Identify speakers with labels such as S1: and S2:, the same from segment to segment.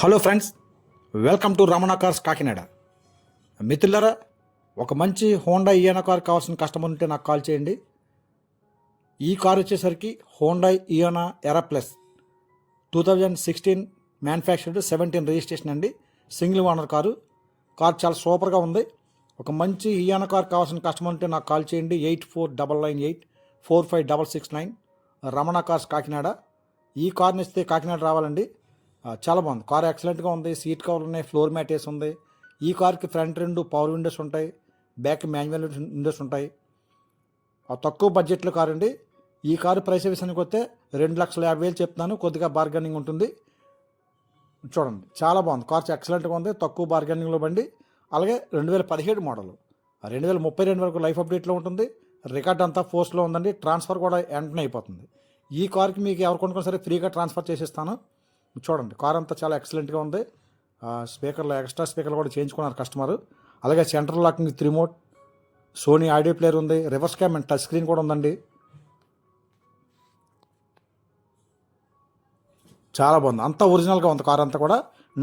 S1: Hello friends, welcome to Ramana cars Kakinada. మిత్రులారా, ఒక మంచి హోండా ఇయానా కార్ కావాల్సిన కస్టమర్ ఉంటే నాకు కాల్ చేయండి. ఈ కార్ వచ్చేసరికి హోండా ఇయానా ఎరా ప్లస్ 2016 మ్యానుఫ్యాక్చర్డ్ 17 రిజిస్ట్రేషన్ అండి. సింగిల్ ఓనర్ కారు చాలా సూపర్గా ఉంది. ఒక మంచి ఇయానా కార్ కావాల్సిన కస్టమర్ ఉంటే నాకు కాల్ చేయండి. 8499845669 రమణ కార్స్ కాకినాడ. ఈ కార్ని ఇస్తే కాకినాడ రావాలండి. చాలా బాగుంది. కార్ ఎక్సలెంట్గా ఉంది. సీట్ కవర్లు ఉన్నాయి, ఫ్లోర్ మ్యాట్ వేసి ఉంది. ఈ కార్కి ఫ్రంట్ 2 పవర్ విండోస్ ఉంటాయి, బ్యాక్ మాన్యువల్ విండోస్ ఉంటాయి. తక్కువ బడ్జెట్లో కారు అండి. ఈ కారు ప్రైస్ విషయానికి వస్తే 2,50,000 చెప్తున్నాను. కొద్దిగా బార్గెనింగ్ ఉంటుంది. చూడండి, చాలా బాగుంది. కార్ ఎక్సలెంట్గా ఉంది. తక్కువ బార్గెనింగ్లో బండి. అలాగే 2017 మోడల్, 2032 వరకు లైఫ్ అప్డేట్లో ఉంటుంది. రికార్డ్ అంతా ఫోర్స్లో ఉందండి. ట్రాన్స్ఫర్ కూడా వెంటనే అయిపోతుంది. ఈ కార్కి మీకు ఎవరు కొనుక్కొని సరే ఫ్రీగా ట్రాన్స్ఫర్ చేసిస్తాను. చూడండి, కార్ అంతా చాలా ఎక్సలెంట్గా ఉంది. స్పీకర్లు, ఎక్స్ట్రా స్పీకర్లు కూడా చేయించుకున్నారు కస్టమర్. అలాగే central locking with remote, Sony audio player ఉంది, reverse cam and touch screen కూడా ఉందండి. చాలా బాగుంది. అంతా ఒరిజినల్గా ఉంది. కార్ అంతా కూడా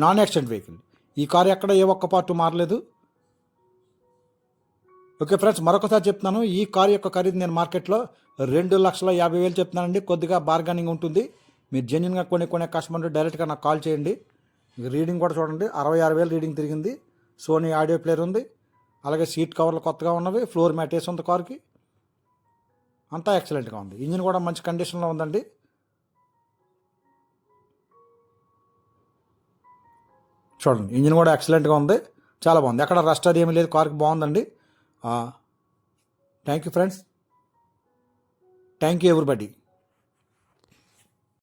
S1: నాన్ యాక్సిడెంట్ వెహికల్. ఈ కార్ ఎక్కడ ఏ ఒక్క పార్ట్ మారలేదు. ఓకే ఫ్రెండ్స్, మరొకసారి చెప్తున్నాను. ఈ కార్ యొక్క ఖరీదు నేను మార్కెట్లో 2,50,000 చెప్తున్నానండి. కొద్దిగా బార్గెనింగ్ ఉంటుంది. మీరు జెన్యున్గా కొనే కస్టమర్ డైరెక్ట్గా నాకు కాల్ చేయండి. రీడింగ్ కూడా చూడండి, 66,000 రీడింగ్ తిరిగింది. సోనీ ఆడియో ప్లేయర్ ఉంది. అలాగే సీట్ కవర్లు కొత్తగా ఉన్నవి, ఫ్లోర్ మ్యాట్ వేసి ఉంది కార్కి. అంతా ఎక్సలెంట్గా ఉంది. ఇంజిన్ కూడా మంచి కండిషన్లో ఉందండి. చూడండి, ఇంజిన్ కూడా ఎక్సలెంట్గా ఉంది. చాలా బాగుంది. ఎక్కడ రస్ట్ అది ఏమీ లేదు. కార్కి బాగుందండి. Thank you friends. Thank you everybody.